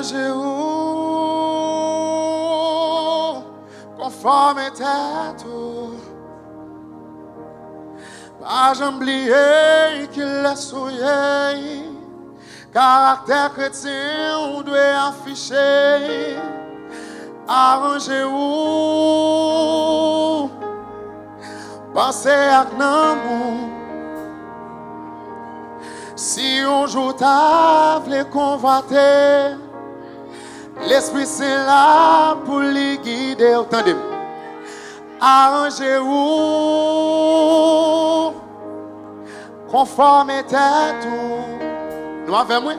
Arrangez-vous conforme tout. Pas j'oublier qu'il est souillé. Caractère chrétien, on doit afficher. Arrangez-vous. Pensez à l'amour. Si on joue table convoiter, l'Esprit Saint là pour les guider. Attendez. Arrangez-vous conforme tout. Nous avons moi.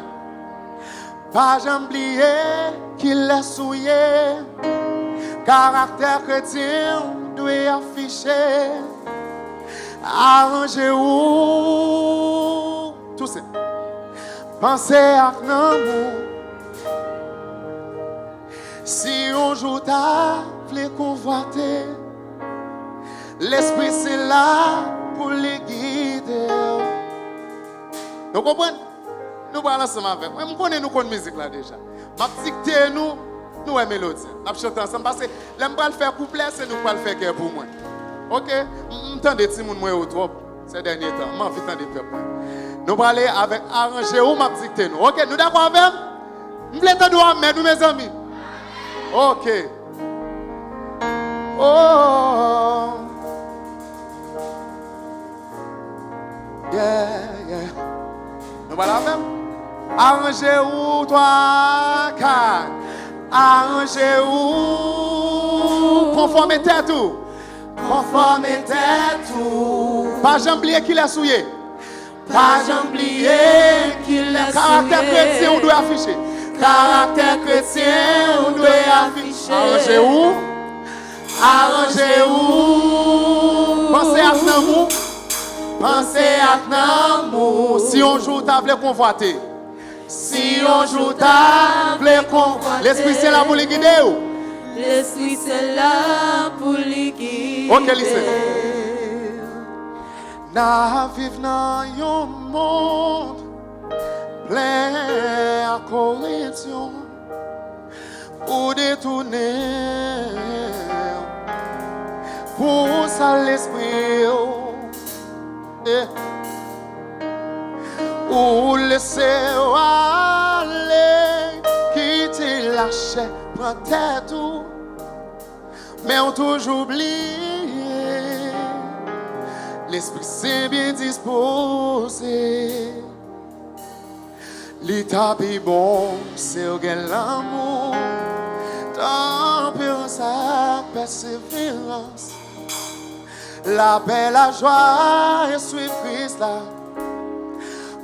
Pas j'oublier qu'il est souillé. Caractère chrétien doit afficher. Arrangez-vous. Tout ça. Pensez à l'amour. Si on joue table convoiter, l'Esprit c'est là pour les guider. Vous comprenez? Nous parlons ensemble avec. Nous connaissons nous musique là déjà. Ma dictée nous une mélodie. Nous chantons ensemble parce que l'aime pas le faire couplet, c'est nous pas le faire cœur pour moi. OK? M'entendez ti moun moi au trop ces derniers temps. M'en fait tendre trop. Nous parlons avec arranger ou ma dictée nous. OK, nous d'accord avec? Nous voulons entendre mais nous mes amis. OK. Oh. Yeah. Nous parlons avec? Arrangez-vous, toi, car arrangez-vous, conformité tout. Conformité tout. Pas j'oublier qu'il est souillé. Pas j'oublier qu'il est souillé. Caractère chrétien, on doit afficher. Caractère chrétien, on doit afficher. Arrangez-vous. Arrangez-vous. Pensez à l'amour. Pensez à l'amour. Si on joue, table convoiter. Si on joue table convoiter. L'Esprit c'est là pour les guider. L'Esprit c'est là pour les guider. Ok, listen. N'a vivre dans un monde plein à corruption pour détourner pour ça l'esprit. Ou laisser aller, quitter la chair, prendre tête tout, mais on toujours oublié. L'Esprit Saint bien disposé. L'état est bon, c'est au gain l'amour, tempérance, persévérance, la paix, la joie et suivre Christ là.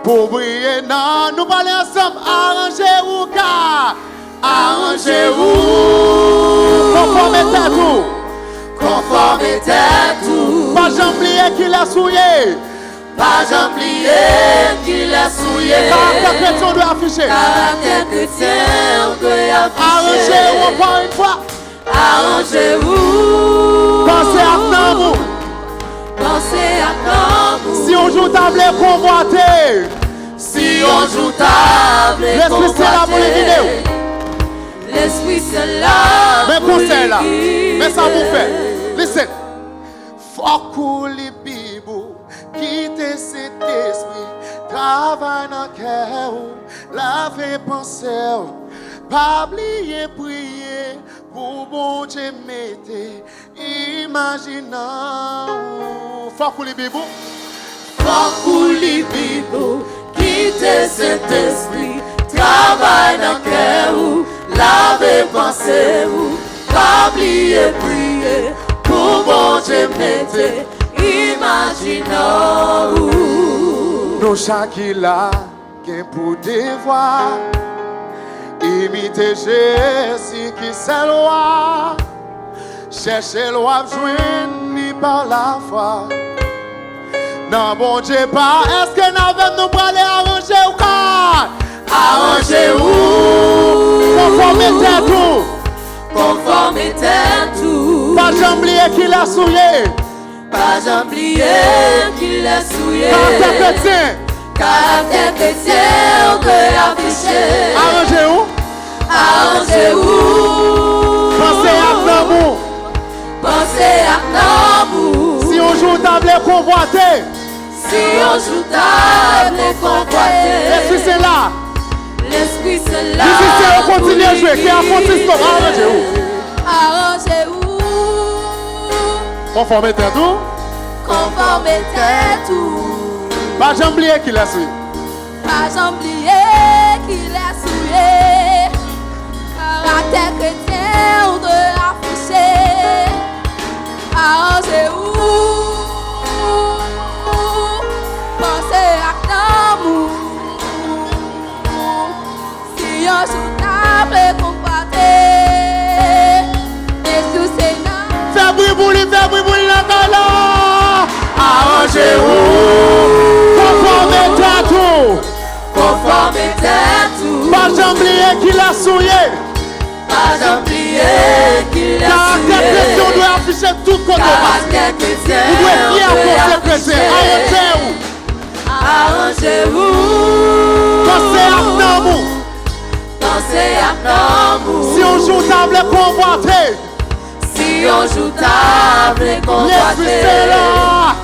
Pour briller, non, nous parlons ensemble. Arrangez-vous, car arrangez-vous. Conformité tout. Conformité tout. Pas j'oublier qu'il est souillé. Pas j'oublier qu'il est souillé. Caractère chrétien doit afficher. Caractère chrétien doit afficher. Arrangez-vous encore une fois. Arrangez-vous. Pensez à l'amour. Pensez à l'amour. Si on joue table convoité. Si on joue table l'Esprit c'est là pour les guider. L'Esprit c'est là mais pour les là. guider. Mais ça vous fait. Listen. Faut couler Bible. Quitter cet esprit. Travaille dans le cœur. Laver penser. Pas oublier prier. Pour bon Dieu mettez. Imaginons. Faut couler Bible. Faut couler Bible. Quitter cet esprit, travaille dans le cœur, laver pensée, pas oublier prier, pour bon Dieu mettre, imaginons. Nous chaque là, qu'un pour devoir, imiter Jésus qui c'est loi, chercher loi, joindre par la foi. Non, bon Dieu, pas. Est-ce que nous allons nous aller arranger ou quoi? Arrangez-vous. Conformité tout. Conformité tout. Pas j'oublier qu'il est souillé. Pas j'oublier qu'il est souillé. Caractère chrétien. Caractère chrétien, on peut afficher. Arrangez-vous. Arrangez-vous. Pensez à l'amour. Pensez à l'amour. Si on joue table convoité. Si on joue table et convoité. L'esprit c'est là. L'esprit c'est là. Musicien, on continue à jouer. Qui a fondé stop? Arrangez-vous. Arrangez-vous. Conformité tout. Conformité tout. Pas jamais oublier qui l'a suivi. Pas oublier qu'il est souillé. Caractère chrétien, on doit afficher. Arrangez-vous. Pensez à l'amour. Si on joue table et combattre. Jésus c'est là. Fais bruit pour lui, la tala. Arrangez-vous. Conformez-toi tout. Conformité tout. Pas jamais oublier qui l'a souillé. Pas oublier qu'il est Caractère chrétien, on doit afficher tout côté. Caractère chrétien, Vous devez fier pour ces chrétiens. Arrangez-vous. Arrangez-vous. Pensez à l'amour. Pensez à l'amour. Si on joue table convoité. Si on joue table et L'esprit c'est convoité. là.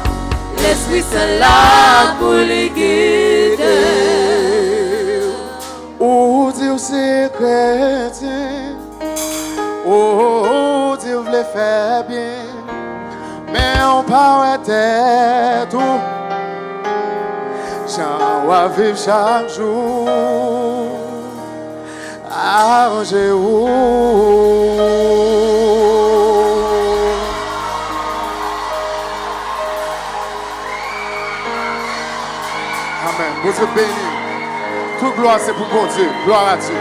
L'esprit c'est là pour les guider. Oh Dieu c'est chrétien. Oh Dieu voulait faire bien. Mais on paraît tout. J'en vais vivre chaque jour. Arrangez-vous. Amen. Vous êtes bénis. Toute gloire c'est pour mon Dieu. Gloire à Dieu.